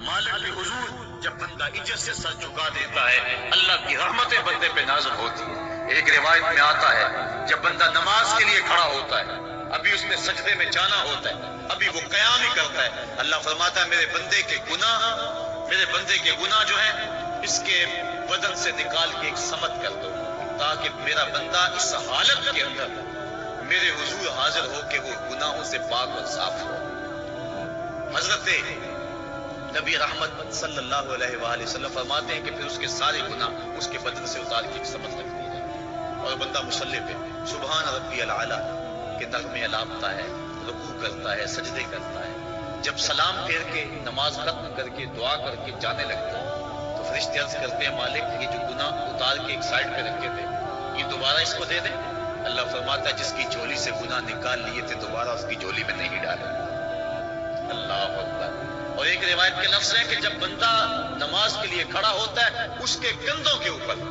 مالک کے حضور جب بندہ عزت سے سر جھکا دیتا ہے اللہ کی رحمتیں بندے پہ نازل ہوتی ہے۔ ایک روایت میں آتا ہے جب بندہ نماز کے لیے کھڑا ہوتا ہے، ابھی اس نے سجدے میں جانا ہوتا ہے، ابھی وہ قیام ہی کرتا ہے، اللہ فرماتا ہے میرے بندے کے گناہ جو ہیں اس کے بدن سے نکال کے ایک سمت کر دو، تاکہ میرا بندہ اس حالت کے اندر میرے حضور حاضر ہو کہ وہ گناہوں سے پاک اور صاف ہو۔ حضرت نبی رحمت صلی اللہ علیہ وآلہ وسلم فرماتے ہیں کہ پھر اس کے سارے گناہ اس کے بدن سے اتار کے ایک سمت رکھ دی جائے اور بندہ مصلی پہ سبحان ربی العلیٰ کے نغمے الاپتا ہے، رکوع کرتا ہے، سجدے کرتا ہے۔ جب سلام پھیر کے نماز ختم کر کے دعا کر کے جانے لگتا ہے تو فرشتے عرض کرتے ہیں مالک یہ جو گناہ اتار کے ایک سائڈ پہ رکھے تھے یہ دوبارہ اس کو دے دیں۔ اللہ فرماتا ہے جس کی جھولی سے گناہ نکال لیے تھے دوبارہ اس کی جھولی میں نہیں ڈالے۔ اللہ اکبر۔ اور ایک روایت کے لفظ ہے کہ جب بندہ نماز کے لیے کھڑا ہوتا ہے اس کے کندھوں کے اوپر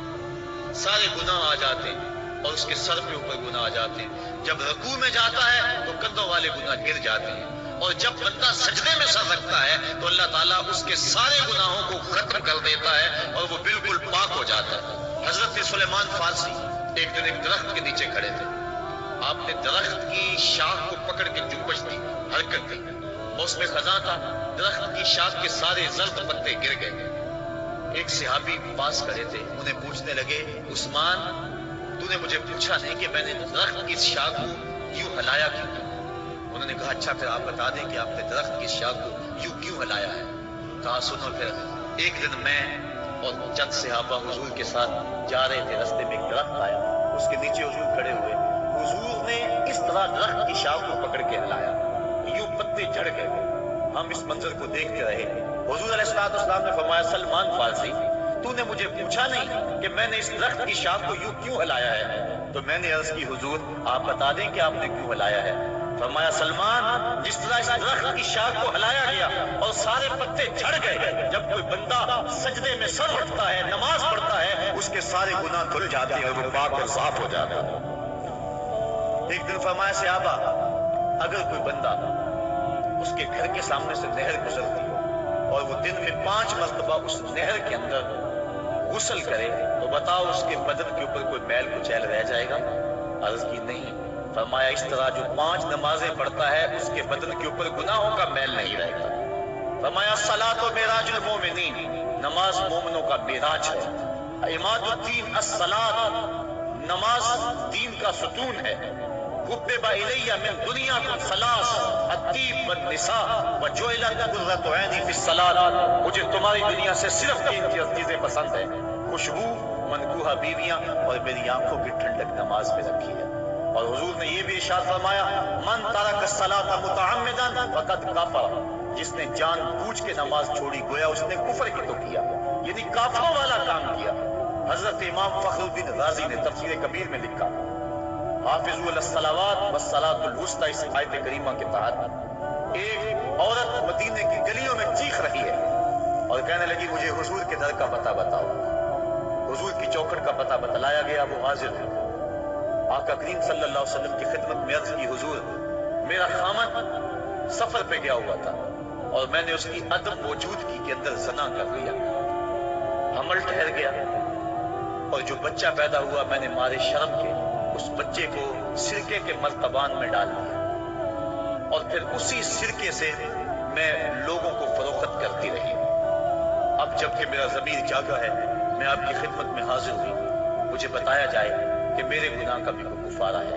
سارے گناہ آ جاتے ہیں اور اس کے سر کے اوپر گناہ آ جاتے ہیں۔ جب رکوع میں جاتا ہے تو کندھوں والے گناہ گر جاتے ہیں، اور جب بندہ سجدے میں سر رکھتا ہے تو اللہ تعالیٰ اس کے سارے گناہوں کو ختم کر دیتا ہے اور وہ بالکل پاک ہو جاتا ہے۔ حضرت سلیمان فارسی ایک دن ایک درخت کے نیچے کھڑے تھے، آپ نے درخت کی شاخ کو پکڑ کے جنبش دی، حرکت دی، اور اس میں خزاں تھا، درخت کی شاخ کے سارے زرد پتے گر گئے۔ ایک صحابی پاس کھڑے تھے، انہیں پوچھنے لگے عثمان تو نے مجھے پوچھا نہیں کہ میں نے درخت کی شاخ کو یوں ہلایا کیوں؟ انہوں نے کہا اچھا پھر آپ بتا دیں کہ آپ نے درخت کی شاخ کو یوں کیوں ہلایا ہے؟ کہا سنو پھر ایک دن میں اور چند صحابہ حضور کے ساتھ جا رہے تھے، رستے میں ایک درخت آیا، اس کے نیچے حضور کھڑے ہوئے، حضور نے اس طرح درخت کی شاخ کو پکڑ کے ہلایا، یوں پتے جھڑ گئے، ہم اس منظر کو دیکھتے رہے۔ حضور علیہ السلام نے فرمایا سلمان فارسی تو نے مجھے پوچھا نہیں کہ میں نے اس درخت کی شاخ کو یوں کیوں ہلایا ہے؟ تو میں نے عرض کی حضور آپ بتا دیں کہ آپ نے کیوں ہلایا ہے؟ فرمایا سلمان جس طرح اس درخت کی شاخ کو ہلایا گیا اور سارے پتے جھڑ گئے، جب کوئی بندہ سجدے میں سر رکھتا ہے نماز پڑھتا ہے اس کے سارے گناہ دھل جاتے ہیں اور وہ پاک اور صاف ہو جاتا ہے۔ ایک دن فرمایا صحابہ اگر کوئی بندہ اس کے گھر کے سامنے سے نہر گزرتی ہو اور وہ دن میں 5 مرتبہ اس نہر کے اندر غسل کرے تو بتاؤ اس کے بدن کے اوپر کوئی میل کچیل رہ جائے گا؟ عرض کی نہیں۔ فرمایا اس طرح جو 5 نمازیں پڑھتا ہے اس کے بدن کے اوپر گناہوں کا میل نہیں رہے گا۔ فرمایا الصلاۃ معراج المومنین، نماز مومنوں کا معراج ہے۔ عماد الدین الصلاۃ، نماز دین کا ستون ہے۔ حبب الی من دنیاکم ثلاث، الطیب والنساء وجعلت قرۃ عینی فی الصلاۃ، مجھے تمہاری دنیا سے صرف 3 چیزیں پسند ہیں، خوشبو، منکوحہ بیویاں اور میری آنکھوں کی ٹھنڈک نماز میں رکھی ہے۔ اور حضور نے یہ بھی ارشاد فرمایا من ترک الصلاۃ متعمدا فقد کفر، جس نے جان بوجھ کے نماز چھوڑی گویا اس نے کفر ہی تو کیا، یعنی کافروں والا کام کیا۔ حضرت امام فخر الدین رازی نے تفسیر کبیر میں لکھا حافظوا علی الصلوات والصلاۃ الوسطی، اس آیت کریمہ کے تحت ایک عورت مدینے کی گلیوں میں چیخ رہی ہے اور کہنے لگی مجھے حضور کے در کا پتہ بتاؤ۔ حضور کی چوکھٹ کا پتہ بتلایا گیا، وہ حاضر ہے۔ آقا کریم صلی اللہ علیہ وسلم کی خدمت میں عرض کی حضور میرا خامن سفر پہ گیا ہوا تھا اور میں نے اس کی عدم موجودگی کے اندر زنا کر لیا، حمل ٹھہر گیا اور جو بچہ پیدا ہوا میں نے مارے شرم کے اس بچے کو سرکے کے مرتبان میں ڈال دیا اور پھر اسی سرکے سے میں لوگوں کو فروخت کرتی رہی۔ اب جب کہ میرا ضمیر جاگا ہے میں آپ کی خدمت میں حاضر ہوئی، مجھے بتایا جائے کہ میرے گناہ کا بھی کوئی کفارہ ہے۔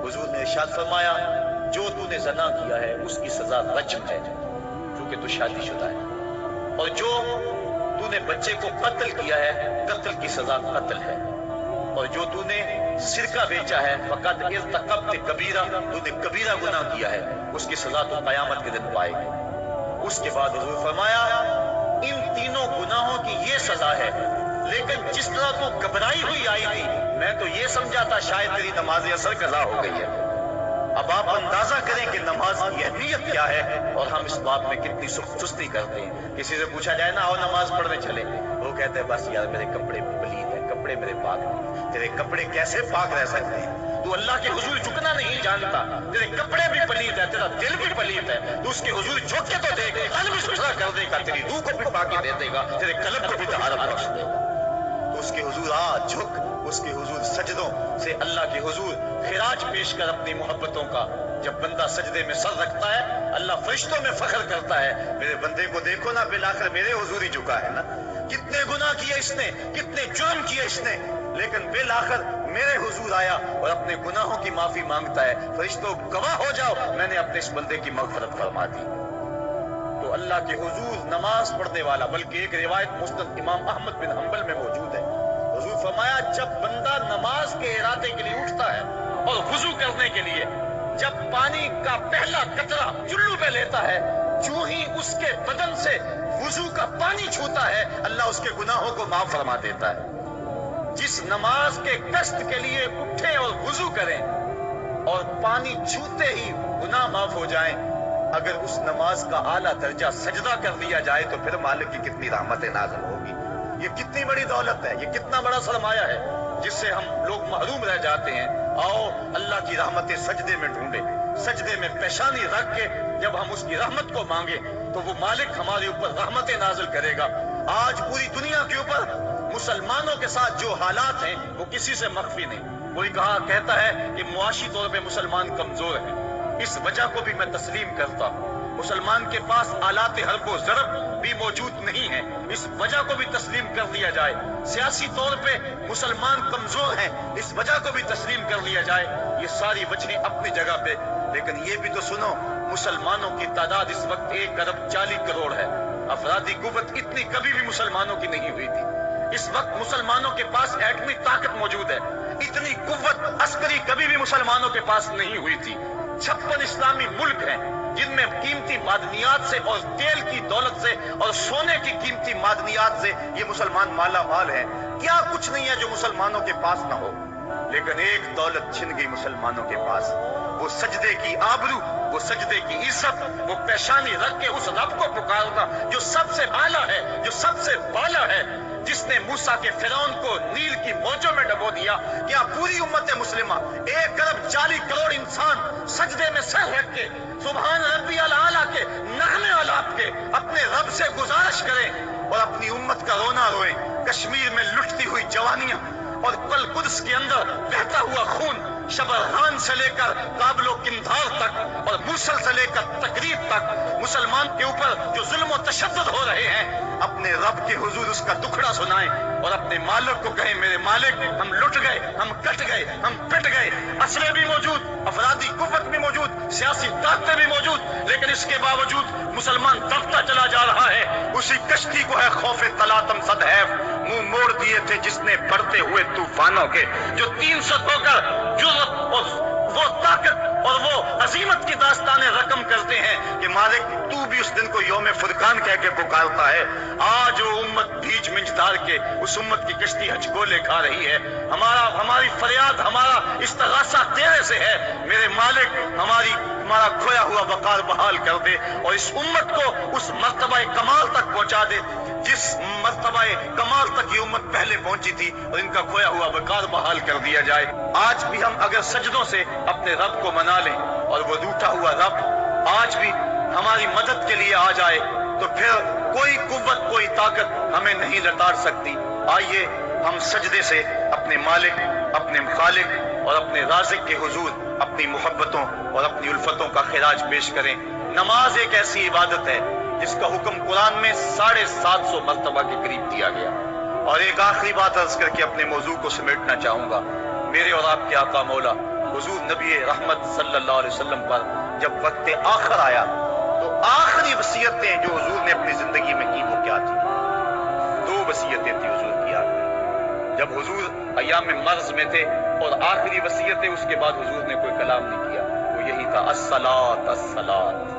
حضور نے ارشاد فرمایا جو تو نے زنا کیا ہے اس کی سزا رجم ہے کیونکہ تو شادی شدہ ہے، اور جو تو نے بچے کو قتل کیا ہے قتل کی سزا قتل ہے، اور جو تو نے سرکہ بیچا ہے فقط ارتکبت کبیرہ، تو نے کبیرہ گناہ کیا ہے، اس کی سزا تو قیامت کے دن پائے گی۔ اس کے بعد حضور فرمایا ان تینوں گناہوں کی یہ سزا ہے، لیکن جس طرح تو گھبرائی ہوئی آئی تھی میں تو یہ سمجھا تھا شاید تیری نماز اثر قضا ہو گئی ہے۔ اب آپ اندازہ کریں کہ نماز کی اہمیت کیا ہے اور ہم اس بات میں کتنی سستی کرتے ہیں۔ کسی سے پوچھا جائے نا آؤ نماز پڑھنے چلے، وہ کہتے ہیں بس یار میرے کپڑے پلید ہیں، کپڑے میرے پاک ہیں۔ تیرے کپڑے کیسے پاک رہ سکتے ہیں؟ تو اللہ کے حضور جھکنا نہیں جانتا، تیرے کپڑے بھی پلید ہے، تیرا دل بھی پلید ہے، تو اس کے حضور جھک کے تو دیکھ، قلب بھی ستھرا کر دے دے گا، تیری روح کو بھی پاکی دے دے گا، تیرے قلب کو بھی طہارت بخش دے گا۔ تو اس کے حضور آ جھک، اس کے حضور سجدوں سے اللہ کے حضور خراج پیش کر اپنی محبتوں کا۔ جب بندہ سجدے میں سر رکھتا ہے اللہ فرشتوں میں فخر کرتا ہے، میرے بندے کو دیکھو نا، بالآخر میرے حضور ہی جھکا ہے نا، کتنے گناہ کیے اس نے، کتنے جرم کیے اس نے، لیکن بالآخر میرے حضور آیا اور اپنے گناہوں کی معافی مانگتا ہے۔ فرشتوں گواہ ہو جاؤ، میں نے اپنے اس بندے کی مغفرت فرما دی۔ تو اللہ کے حضور نماز پڑھنے والا، بلکہ ایک روایت مسند امام احمد بن حنبل میں موجود ہے، حضور فرمایا جب بندہ نماز کے ارادے کے لیے اٹھتا ہے اور وضو کرنے کے لیے جب پانی کا پہلا قطرہ چلو پہ لیتا ہے، جو ہی اس کے بدن سے وضو کا پانی چھوتا ہے اللہ اس کے گناہوں کو معاف فرما دیتا ہے۔ جس نماز کے قصد کے لیے اٹھیں اور وضو کریں اور پانی چھوتے ہی گناہ معاف ہو جائیں، اگر اس نماز کا اعلیٰ درجہ سجدہ کر دیا جائے تو پھر مالک کی کتنی رحمت نازل ہوگی۔ یہ کتنی بڑی دولت ہے، یہ کتنا بڑا سرمایہ ہے جس سے ہم لوگ محروم رہ جاتے ہیں۔ آؤ اللہ کی رحمتیں سجدے میں ڈھونڈیں، سجدے میں پیشانی رکھ کے جب ہم اس کی رحمت کو مانگیں تو وہ مالک ہمارے اوپر رحمتیں نازل کرے گا۔ آج پوری دنیا کے اوپر مسلمانوں کے ساتھ جو حالات ہیں وہ کسی سے مخفی نہیں۔ کوئی کہتا ہے کہ معاشی طور پہ مسلمان کمزور ہے، اس وجہ کو بھی میں تسلیم کرتا ہوں۔ مسلمان کے پاس آلات حرب و ضرب بھی موجود نہیں ہے، اس وجہ کو بھی تسلیم کر لیا جائے۔ سیاسی طور پہ مسلمان کمزور ہیں، اس وجہ کو بھی تسلیم کر لیا جائے۔ یہ ساری وجہیں اپنی جگہ پہ، لیکن یہ بھی تو سنو مسلمانوں کی تعداد اس وقت 1,40,00,000,000 ہے۔ افرادی قوت اتنی کبھی بھی مسلمانوں کی نہیں ہوئی تھی۔ اس وقت مسلمانوں کے پاس ایٹمی طاقت موجود ہے، اتنی قوت عسکری کبھی بھی مسلمانوں کے پاس نہیں ہوئی تھی۔ 56 اسلامی ملک ہیں جن میں قیمتی معدنیات سے اور تیل کی دولت سے اور سونے کی قیمتی معدنیات سے یہ مسلمان مالا مال ہیں۔ کیا کچھ نہیں ہے جو مسلمانوں کے پاس نہ ہو، لیکن ایک دولت چھن گئی مسلمانوں کے پاس، وہ سجدے کی آبرو، وہ سجدے کی عزت، وہ پیشانی رکھ کے اس رب کو پکارنا جو سب سے اعلیٰ ہے، جو سب سے بالا ہے، جس نے موسیٰ کے فرعون کو نیل کی موجوں میں ڈبو دیا۔ کیا پوری امت مسلمہ 1,40,00,000,000 انسان سجدے میں سر رکھ کے سبحان ربی الاعلیٰ کے نغمے آلات کے اپنے رب سے گزارش کریں اور اپنی امت کا رونا روئیں؟ کشمیر میں لٹتی ہوئی جوانیاں اور کل قدس کے اندر بہتا ہوا خون، شبرغان سے لے کر کابل و قندھار تک اور موصل سے لے کر تقریب تک مسلمان کے اوپر جو ظلم و تشدد ہو رہے ہیں، اپنے رب کے حضور اس کا دکھڑا سنائیں اور اپنے مالک کو کہیں میرے مالک ہم لٹ گئے، ہم کٹ گئے، ہم پٹ گئے۔ اسلحے بھی موجود، افرادی قوت بھی موجود، سیاسی طاقتیں بھی موجود، لیکن اس کے باوجود مسلمان دبتا چلا جا رہا ہے۔ اسی کشتی کو ہے خوف تلاطم صد حیف منہ موڑ دیے تھے جس نے بڑھتے ہوئے طوفانوں کے، جو 300 ہو کر جرأت اور وہ طاقت اور وہ عظیمت کی داستانیں رقم کرتے ہیں کہ مالک تو بھی اس دن کو یوم فرقان کہہ کے پکارتا ہے۔ آج وہ امت بھیج منجدار کے اس امت کی کشتی ہچکولے کھا رہی ہے۔ ہماری فریاد، ہمارا استغاثہ تیرے سے ہے، میرے مالک ہمارا کھویا ہوا وقار بحال کر دے اور اس امت کو اس مرتبہ کمال تک پہنچا دے جس مرتبہ کمال تک یہ امت پہلے پہنچی تھی، اور ان کا کھویا ہوا وقار بحال کر دیا جائے۔ آج بھی ہم اگر سجدوں سے اپنے رب کو منا لیں اور وہ روٹھا ہوا رب آج بھی ہماری مدد کے لیے آ جائے تو پھر کوئی قوت، کوئی طاقت ہمیں نہیں لتاڑ سکتی۔ آئیے ہم سجدے سے اپنے مالک، اپنے خالق اور اپنے رازق کے حضور اپنی محبتوں اور اپنی الفتوں کا خراج پیش کریں۔ نماز ایک ایسی عبادت ہے جس کا حکم قرآن میں 750 مرتبہ کے قریب دیا گیا۔ اور ایک آخری بات عرض کر کے اپنے موضوع کو سمیٹنا چاہوں گا۔ میرے اور آپ کے آقا مولا حضور نبی رحمت صلی اللہ علیہ وسلم پر جب وقت آخر آیا تو آخری وصیتیں جو حضور نے اپنی زندگی میں کی وہ کیا تھی؟ 2 وصیتیں تھی حضور کی آخری، جب حضور ایام مرض میں تھے، اور آخری وصیتیں اس کے بعد حضور نے کوئی کلام نہیں کیا، وہ یہی تھا الصلاۃ الصلاۃ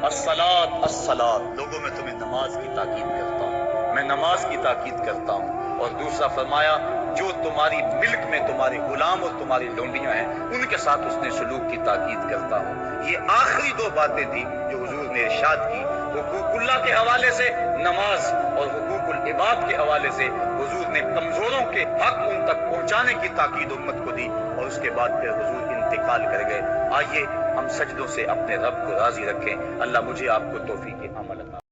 الصلاۃ الصلاۃ۔ لوگوں میں تمہیں نماز کی تاکید کرتا ہوں، میں نماز کی تاکید کرتا ہوں۔ اور دوسرا فرمایا جو تمہاری ملک میں تمہارے غلام اور تمہاری لونڈیاں ہیں ان کے ساتھ اس نے سلوک کی تاکید کرتا ہوں۔ یہ آخری 2 باتیں تھی جو حضور نے ارشاد کی۔ حقوق اللہ کے حوالے سے نماز اور حقوق العباد کے حوالے سے حضور نے کمزوروں کے حق ان تک پہنچانے کی تاکید امت کو دی، اور اس کے بعد پھر حضور انتقال کر گئے۔ آئیے ہم سجدوں سے اپنے رب کو راضی رکھیں۔ اللہ مجھے آپ کو توفیق عمل عطا